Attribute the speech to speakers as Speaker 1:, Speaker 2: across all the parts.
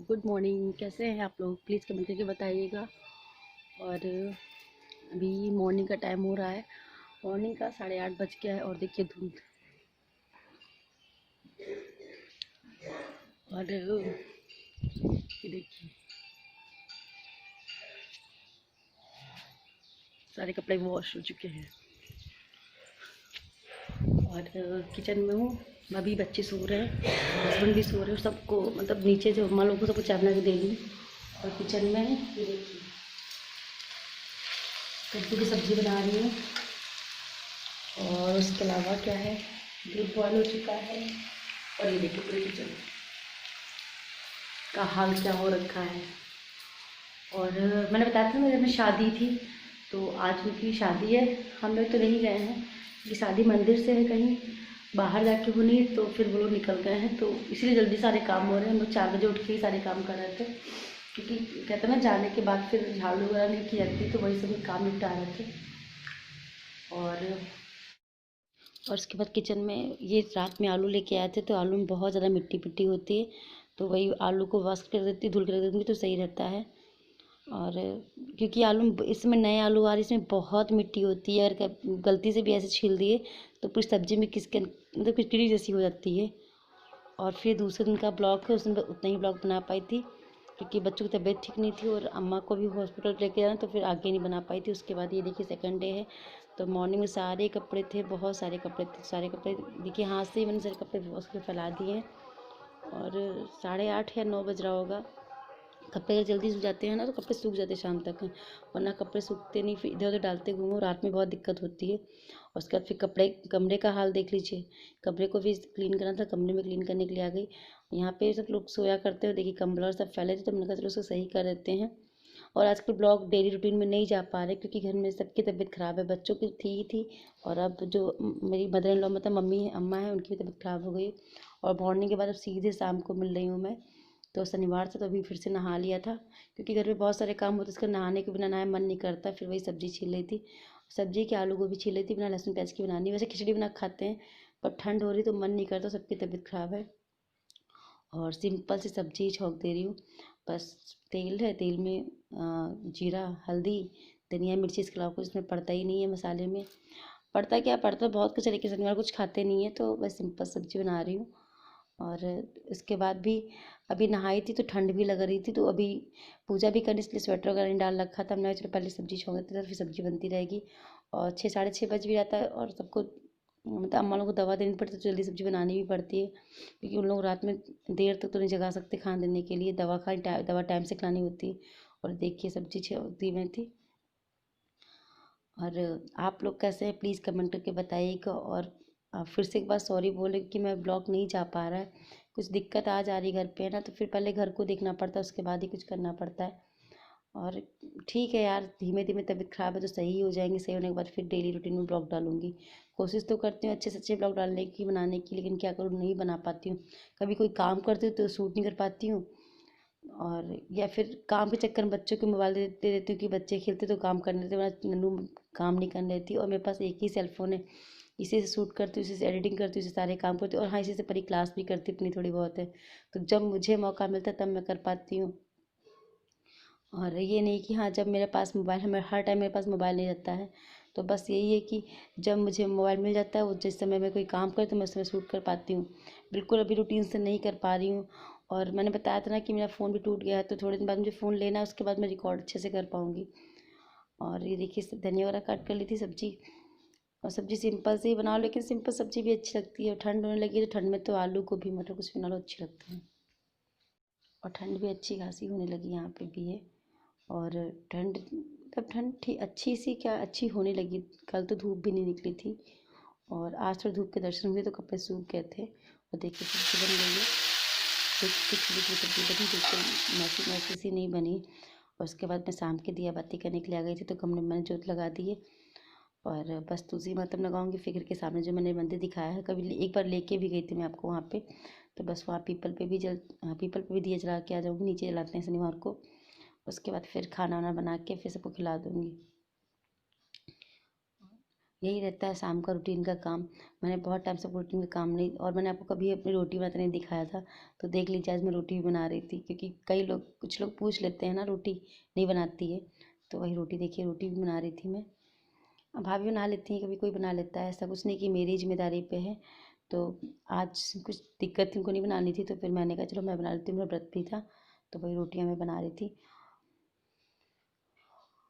Speaker 1: Good morning. कैसे हैं आप लोग? प्लीज़ कमेंट करके बताइएगा। और अभी मॉर्निंग का टाइम हो रहा है। मॉर्निंग का 8:30 बज गया है और देखिए धूप। और ये देखिए सारे कपड़े वॉश हो चुके हैं। और किचन में हूँ। अभी बच्चे सो रहे हैं, हस्बैंड भी सो रहे हैं। सबको मतलब नीचे जो अम्मा लोगों को सबको चाय बना के दे दी। और किचन में ये देखिए कद्दू की सब्ज़ी बना रही हूँ। और उसके अलावा क्या है, दूध बॉयल हो चुका है। और ये देखिए पूरे किचन का हाल क्या हो रखा है। और मैंने बताया था मेरे घर में शादी थी, तो आज उनकी शादी है। हम लोग तो नहीं गए हैं, ये शादी मंदिर से है, कहीं बाहर जाके होनी, तो फिर वो लोग निकल गए हैं, तो इसीलिए जल्दी सारे काम हो रहे हैं। हम लोग 4 बजे उठ के ही सारे काम कर रहे थे, क्योंकि कहते हैं ना जाने के बाद फिर झाड़ू वगैरह नहीं की जाती, तो वही सभी काम निपटा रहे थे। और उसके बाद किचन में ये रात में आलू लेके आए थे, तो आलू में बहुत ज़्यादा मिट्टी पिट्टी होती है, तो वही आलू को वॉश कर देती, धुल कर रख देती तो सही रहता है। और क्योंकि आलू इसमें नए आलू आ रहे, इसमें बहुत मिट्टी होती है, और गलती से भी ऐसे छील दिए तो पूरी सब्जी में किसके मतलब किचड़ी जैसी हो जाती है। और फिर दूसरे दिन का ब्लॉग है, उस दिन उतना ही ब्लॉग बना पाई थी, क्योंकि बच्चों की तबीयत ठीक नहीं थी और अम्मा को भी हॉस्पिटल लेके जाना, तो फिर आगे नहीं बना पाई थी। उसके बाद ये देखिए सेकंड डे है, तो मॉर्निंग में सारे कपड़े थे, बहुत सारे कपड़े थे। सारे कपड़े देखिए हाथ से ही मैंने सारे कपड़े उसके फैला दिए हैं। और 8:30 या 9 बज रहा होगा। कपड़े जल्दी सूख जाते हैं ना, तो कपड़े सूख जाते हैं शाम तक, वरना कपड़े सूखते नहीं, फिर इधर उधर डालते घूमो, रात में बहुत दिक्कत होती है। और उसके बाद फिर कपड़े कमरे का हाल देख लीजिए, कमरे को भी क्लीन करना था, कमरे में क्लीन करने के लिए आ गई। यहाँ पे सब लोग सोया करते हो, देखिए कंबल और सब फैले थे, तो मैंने कहा चलो उसको सही कर देते हैं। और आजकल ब्लॉग डेली रूटीन में नहीं जा पा रहे, क्योंकि घर में सबकी तबीयत ख़राब है, बच्चों की थी। और अब जो मेरी मदर इन लॉ मतलब मम्मी है, अम्मा है, उनकी भी तबीयत ख़राब हो गई। और मॉर्निंग के बाद अब सीधे शाम को मिल रही हूँ मैं। तो शनिवार था, तो अभी फिर से नहा लिया था, क्योंकि घर में बहुत सारे काम होते, इसका नहाने के बिना नहाए मन नहीं करता। फिर वही सब्जी छील रही थी, सब्जी के आलू गोभी छील रही थी, बिना लहसुन प्याज की बनानी। वैसे खिचड़ी बना खाते हैं, पर ठंड हो रही तो मन नहीं करता, सबकी तबीयत ख़राब है। और सिंपल सी सब्जी छौंक दे रही हूँ। बस तेल है, तेल में जीरा, हल्दी, धनिया, मिर्ची, इसके अलावा कुछ इसमें पड़ता ही नहीं है मसाले में। पड़ता क्या पड़ता, बहुत कुछ है, लेकिन शनिवार कुछ खाते नहीं है, तो बस सिंपल सब्जी बना रही हूँ। और इसके बाद भी अभी नहाई थी, तो ठंड भी लग रही थी, तो अभी पूजा भी करनी, इसलिए स्वेटर वगैरह नहीं डाल रखा था। हमने चलो पहले सब्जी छोंक देते थे, फिर सब्जी बनती रहेगी। और 6 साढ़े 6 बज भी जाता है, और सबको मतलब अम्मा लोग को दवा देनी पड़ती है, तो जल्दी सब्जी बनानी भी पड़ती है, क्योंकि उन लोग रात में देर तक तो नहीं जगा सकते खाना देने के लिए, दवा टाइम से खिलानी होती है। और देखिए सब्जी दी में थी। और आप लोग कैसे हैं, प्लीज़ कमेंट करके बताइएगा। और फिर से एक बार सॉरी बोले कि मैं ब्लॉग नहीं जा पा रहा है, कुछ दिक्कत आ जा रही घर पे है ना, तो फिर पहले घर को देखना पड़ता है, उसके बाद ही कुछ करना पड़ता है। और ठीक है यार, धीमे धीमे तबीयत ख़राब है तो सही हो जाएंगे, सही होने के बाद फिर डेली रूटीन में ब्लॉग डालूंगी। कोशिश तो करती हूँ अच्छे से अच्छे ब्लॉग डालने की, बनाने की, लेकिन क्या करूँ, नहीं बना पाती हूँ। कभी कोई काम करती हूँ तो शूट नहीं कर पाती हूँ। और या फिर काम के चक्कर में बच्चों को मोबाइल दे देती हूँ कि बच्चे खेलते तो काम करने देते, वरना नन्नू काम नहीं करने देती। और मेरे पास एक ही सेल फोन है, इसी से शूट करती हूँ, इसी से एडिटिंग करती हूँ, इसी से सारे काम करती हूँ। और हाँ, इसी से परी क्लास भी करती हूँ, अपनी थोड़ी बहुत है, तो जब मुझे मौका मिलता है तब मैं कर पाती हूँ। और ये नहीं कि हाँ जब मेरे पास मोबाइल है, मैं हर टाइम मेरे पास मोबाइल नहीं रहता है। तो बस यही है कि जब मुझे मोबाइल मिल जाता है, वो जिस समय मैं कोई काम करती हूँ मैं उस समय शूट कर पाती हूँ। बिल्कुल अभी रूटीन से नहीं कर पा रही हूँ। और मैंने बताया था ना कि मेरा फ़ोन भी टूट गया है, तो थोड़े दिन बाद मुझे फ़ोन लेना है, उसके बाद मैं रिकॉर्ड अच्छे से कर पाऊँगी। और ये देखिए धनिया वगैरह काट कर ली थी सब्जी। और सब्जी सिंपल से ही बनाओ, लेकिन सिंपल सब्जी भी अच्छी लगती है। और ठंड होने लगी, तो ठंड में तो आलू गोभी मटर कुछ बना लो अच्छे लगते हैं। और ठंड भी अच्छी खासी होने लगी, यहाँ पे भी है। और ठंड तब ठंड ठीक अच्छी सी क्या अच्छी होने लगी, कल तो धूप भी नहीं निकली थी, और आज थोड़ी धूप के दर्शन हुए तो कपड़े सूख गए थे। और देखिए सब्जी बन गई है, देखिए सब्जी बनी, बिल्कुल मैसी मैसी सी नहीं बनी। और उसके बाद मैं शाम के दिया बाती करने के लिए आ गई थी, तो कमरे में मैंने जोत लगा दी है। और बस तुलसी माता में लगाऊंगी, फिर घर के सामने जो मैंने मंदिर दिखाया है, कभी एक बार लेके भी गई थी मैं आपको वहाँ पे, तो बस वहाँ पीपल पे भी दिया जला के आ जाऊँगी, नीचे जलाते हैं शनिवार को। उसके बाद फिर खाना वाना बना के फिर सबको खिला दूँगी। यही रहता है शाम का रूटीन का काम। मैंने बहुत टाइम से रूटीन का काम नहीं, और मैंने आपको कभी अपनी रोटी बनाते नहीं दिखाया था, तो देख लीजिए आज मैं रोटी भी बना रही थी, क्योंकि कई लोग कुछ लोग पूछ लेते हैं ना रोटी नहीं बनाती है, तो वही रोटी देखिए रोटी भी बना रही थी मैं। अब भाभी बना लेती हैं, कभी कोई बना लेता है, ऐसा कुछ नहीं कि मेरी जिम्मेदारी पे है। तो आज कुछ दिक्कत थी, उनको नहीं बनानी थी, तो फिर मैंने कहा चलो मैं बना लेती हूँ, मेरा व्रत भी था, तो वही रोटियाँ मैं बना रही थी।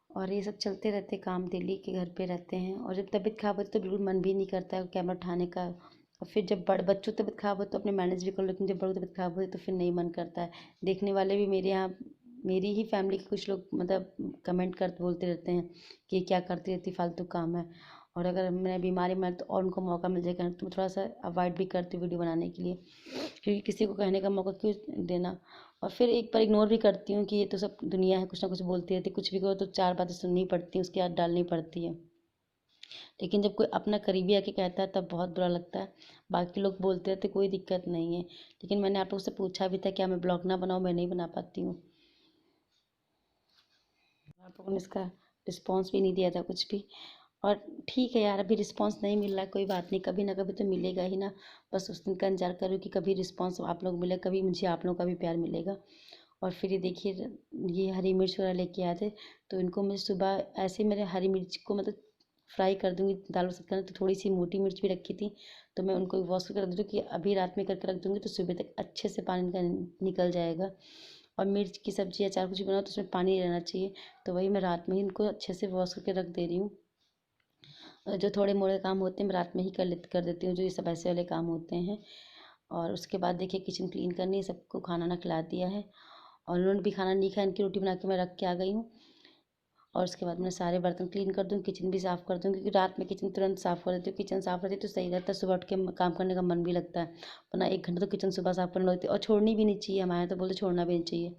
Speaker 1: और ये सब चलते रहते काम डेली के, घर पे रहते हैं, और जब तबीयत खराब होती है तो बिल्कुल मन भी नहीं करता है कैमरा उठाने का। और फिर जब बड़ बच्चों की तबीयत खराब हो तो अपने मैनेज भी कर लो, लेकिन जब बड़ों की तबीयत खराब होती है तो फिर नहीं मन करता है। देखने वाले भी मेरे यहाँ, मेरी ही फैमिली के कुछ लोग मतलब कमेंट कर बोलते रहते हैं कि क्या करती रहती, फालतू काम है। और अगर मैं बीमारी में तो और उनको मौका मिल जाएगा, तो मैं थोड़ा सा अवॉइड भी करती हूँ वीडियो बनाने के लिए, क्योंकि किसी को कहने का मौका क्यों देना। और फिर एक बार इग्नोर भी करती हूँ कि ये तो सब दुनिया है, कुछ ना कुछ बोलती रहती है, कुछ भी करो तो चार बातें सुननी पड़ती हैं, उसकी याद डालनी पड़ती है। लेकिन जब कोई अपना करीबी आके कहता है तब बहुत बुरा लगता है। बाकी लोग बोलते रहते कोई दिक्कत नहीं है, लेकिन मैंने आप लोग से पूछा भी था क्या मैं ब्लॉग ना बनाऊँ, मैं नहीं बना पाती हूँ। आप लोगों ने इसका रिस्पॉन्स भी नहीं दिया था कुछ भी। और ठीक है यार, अभी रिस्पॉन्स नहीं मिल रहा है, कोई बात नहीं, कभी ना कभी तो मिलेगा ही ना। बस उस दिन का इंतजार करो कि कभी रिस्पॉन्स आप लोग मिले, कभी मुझे आप लोगों का भी प्यार मिलेगा। और फिर ये देखिए, ये हरी मिर्च वगैरह लेके आए थे, तो इनको मैं सुबह ऐसे ही, मेरे हरी मिर्च को मतलब फ्राई कर दूँगी दाल में सकते हैं, तो थोड़ी सी मोटी मिर्च भी रखी थी, तो मैं उनको वॉश करके रख दूँ कि अभी रात में करके रख दूँगी तो सुबह तक अच्छे से पानी का निकल जाएगा। और मिर्च की सब्ज़ी अचार कुछ भी बनाओ तो उसमें पानी नहीं रहना चाहिए, तो वही मैं रात में ही इनको अच्छे से वॉश करके रख दे रही हूँ। जो थोड़े मोड़े काम होते हैं मैं रात में ही कर देती हूँ, जो ये सब ऐसे वाले काम होते हैं। और उसके बाद देखिए किचन क्लीन करनी है, सबको खाना ना खिला दिया है, और उन्होंने भी खाना नहीं खाया, इनकी रोटी बना के मैं रख के आ गई हूँ। और उसके बाद मैं सारे बर्तन क्लीन कर दूँ, किचन भी साफ़ कर दूँ, क्योंकि रात में किचन तुरंत साफ़ कर देती हूँ, किचन साफ़ रहती है तो सही रहता है, सुबह उठ के काम करने का मन भी लगता है। वरना 1 घंटा तो किचन सुबह साफ़ करने लगती है, और छोड़नी भी नहीं चाहिए, हमारे यहाँ तो बोलते छोड़ना भी नहीं चाहिए।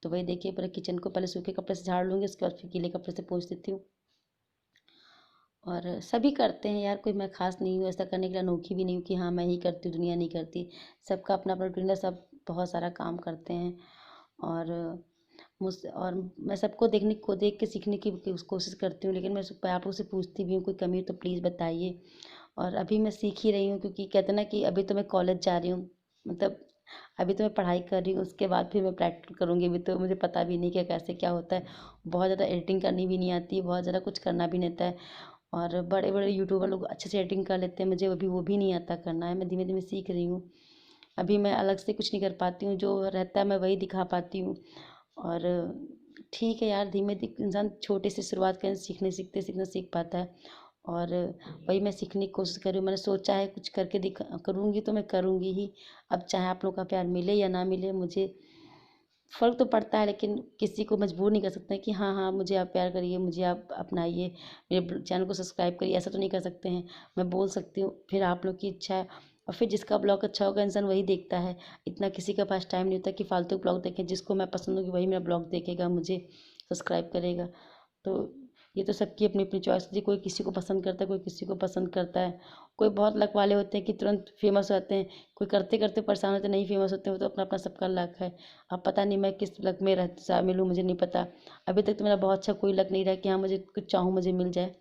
Speaker 1: तो वही देखिए पूरे किचन को पहले सूखे कपड़े से झाड़ लूँगी, उसके बाद फिर गीले कपड़े से पोंछ देती हूँ। और सभी करते हैं यार, कोई मैं खास नहीं हूँ ऐसा करने के लिए, अनोखी भी नहीं हूँ कि हाँ मैं ही करती हूँ दुनिया नहीं करती। सबका अपना अपना रूटीन है, सब बहुत सारा काम करते हैं। और मुझसे, और मैं सबको देखने को देख के सीखने की कोशिश करती हूँ, लेकिन मैं आप लोग से पूछती भी हूँ कोई कमी हो तो प्लीज़ बताइए। और अभी मैं सीख ही रही हूँ, क्योंकि कहते हैं ना कि अभी तो मैं कॉलेज जा रही हूँ, मतलब अभी तो मैं पढ़ाई कर रही हूँ, उसके बाद फिर मैं प्रैक्टिकल करूँगी, अभी तो मुझे पता भी नहीं कि कैसे क्या होता है। बहुत ज़्यादा एडिटिंग करनी भी नहीं आती, बहुत ज़्यादा कुछ करना भी नहीं आता है। और बड़े बड़े यूट्यूबर लोग अच्छे से एडिटिंग कर लेते हैं, मुझे अभी वो भी नहीं आता करना है, मैं धीमे धीमे सीख रही हूँ। अभी मैं अलग से कुछ नहीं कर पाती हूँ, जो रहता है मैं वही दिखा पाती हूँ। और ठीक है यार, धीमे धीमे इंसान छोटे से शुरुआत करें, सीखने सीखते सीखना सीख पाता है। और वही मैं सीखने की कोशिश कर रही हूँ, मैंने सोचा है कुछ करके दिखा करूँगी तो मैं करूँगी ही। अब चाहे आप लोग का प्यार मिले या ना मिले, मुझे फ़र्क तो पड़ता है, लेकिन किसी को मजबूर नहीं कर सकते कि हाँ हाँ मुझे आप प्यार करिए, मुझे आप अपनाइए, मेरे चैनल को सब्सक्राइब करिए, ऐसा तो नहीं कर सकते हैं। मैं बोल सकती हूँ, फिर आप लोग की इच्छा है। और फिर जिसका ब्लॉग अच्छा होगा इंसान वही देखता है। इतना किसी के पास टाइम नहीं होता कि फालतू ब्लॉग देखें, जिसको मैं पसंद होगी वही मेरा ब्लॉग देखेगा, मुझे सब्सक्राइब करेगा। तो ये तो सबकी अपनी अपनी चॉइस होती है, कोई किसी को पसंद करता है, कोई किसी को पसंद करता है। कोई बहुत लक वाले होते हैं कि तुरंत फेमस हो जाते हैं, कोई करते करते परेशान होते हैं, नहीं फेमस होते हैं, वो तो अपना अपना सबका लक है। अब पता नहीं मैं किस लक में रह शामिल हूँ, मुझे नहीं पता। अभी तक तो मेरा बहुत अच्छा कोई लक नहीं रहा कि हाँ मुझे कुछ चाहूँ मुझे मिल जाए।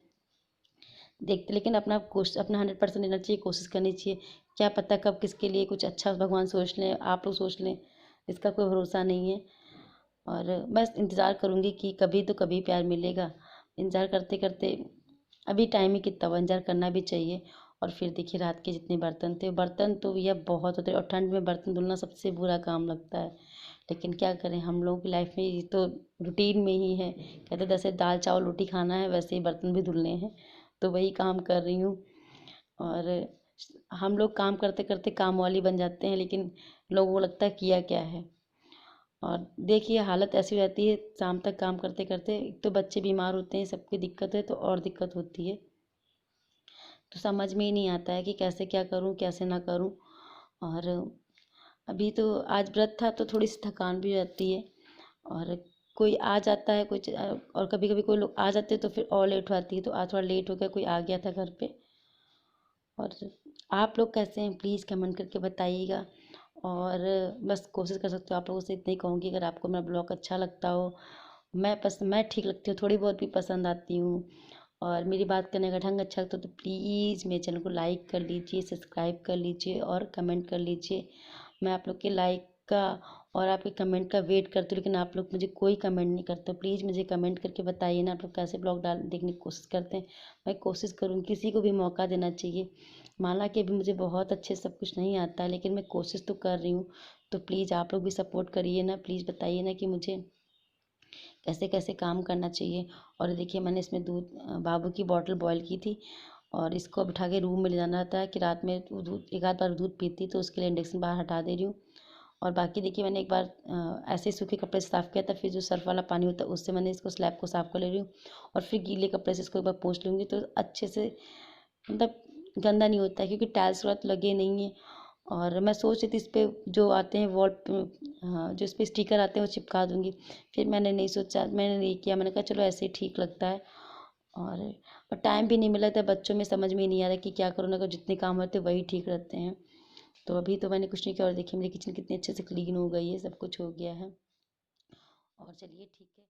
Speaker 1: देखते, लेकिन अपना कोशिश, अपना 100% देना चाहिए, कोशिश करनी चाहिए। क्या पता कब किसके लिए कुछ अच्छा भगवान सोच लें, आप लोग सोच लें, इसका कोई भरोसा नहीं है। और बस इंतज़ार करूँगी कि कभी तो कभी प्यार मिलेगा। इंतज़ार करते करते अभी टाइम ही कितना हुआ, इंतज़ार करना भी चाहिए। और फिर देखिए रात के जितने बर्तन थे, बर्तन तो भैया बहुत होते हैं, और ठंड में बर्तन धुलना सबसे बुरा काम लगता है। लेकिन क्या करें, हम लोगों की लाइफ में ये तो रूटीन में ही है। कहते हैं जैसे दाल चावल रोटी खाना है, वैसे ही बर्तन भी धुलने हैं, तो वही काम कर रही हूँ। और हम लोग काम करते करते काम वाली बन जाते हैं, लेकिन लोगों को लगता है किया क्या है। और देखिए हालत ऐसी रहती है, शाम तक काम करते करते एक तो बच्चे बीमार होते हैं, सबकी दिक्कत है, तो और दिक्कत होती है। तो समझ में ही नहीं आता है कि कैसे क्या करूं कैसे ना करूं। और अभी तो आज व्रत था तो थोड़ी सी थकान भी रहती है। और कोई आ जाता है कुछ, और कभी कभी कोई लोग आ जाते हैं तो फिर और लेट हो जाती है, तो आज थोड़ा लेट हो गया, कोई आ गया था घर पे। और आप लोग कैसे हैं प्लीज़ कमेंट करके बताइएगा। और बस कोशिश कर सकते हो, आप लोगों से इतना ही कहूँगी, अगर आपको मेरा ब्लॉग अच्छा लगता हो, मैं ठीक लगती हूँ, थोड़ी बहुत भी पसंद आती हूँ, और मेरी बात करने का ढंग अच्छा लगता है तो प्लीज़ मेरे चैनल को लाइक कर लीजिए, सब्सक्राइब कर लीजिए और कमेंट कर लीजिए। मैं आप लोग के लाइक का और आपके कमेंट का वेट करती हूँ, लेकिन आप लोग मुझे कोई कमेंट नहीं करते। प्लीज़ मुझे कमेंट करके बताइए ना आप लोग कैसे ब्लॉग देखने की कोशिश करते हैं। मैं कोशिश करूँ, किसी को भी मौका देना चाहिए। माना कि अभी मुझे बहुत अच्छे सब कुछ नहीं आता है, लेकिन मैं कोशिश तो कर रही हूँ। तो प्लीज़ आप लोग भी सपोर्ट करिए ना, प्लीज़ बताइए ना कि मुझे कैसे कैसे काम करना चाहिए। और देखिए मैंने इसमें दूध बाबू की बॉटल बॉयल की थी और इसको अब उठा के रूम में ले जाना था कि रात में दूध एक आध बार दूध पीती, तो उसके लिए इंडक्शन बाहर हटा दे रही हूँ। और बाकी देखिए मैंने एक बार ऐसे सूखे कपड़े से साफ़ किया था, फिर जो सर्फ वाला पानी होता है उससे मैंने इसको स्लैब को साफ़ कर ले रही हूँ। और फिर गीले कपड़े से इसको एक बार पोंछ लूँगी तो अच्छे से मतलब गंदा नहीं होता है, क्योंकि टाइल्स वगैरह तो लगे नहीं है। और मैं सोच रही थी इस पे जो आते हैं वॉल, हाँ जो इस पे स्टिकर आते हैं वो चिपका दूँगी। फिर मैंने नहीं सोचा, मैंने नहीं किया, मैंने कहा चलो ऐसे ही ठीक लगता है। और टाइम भी नहीं मिला था, बच्चों में समझ में ही नहीं आ रहा कि क्या करूँ ना, जितने काम होते हैं वही ठीक रहते हैं। तो अभी तो मैंने कुछ नहीं किया और देखिए मेरी किचन कितनी अच्छे से क्लीन हो गई है, सब कुछ हो गया है। और चलिए ठीक है।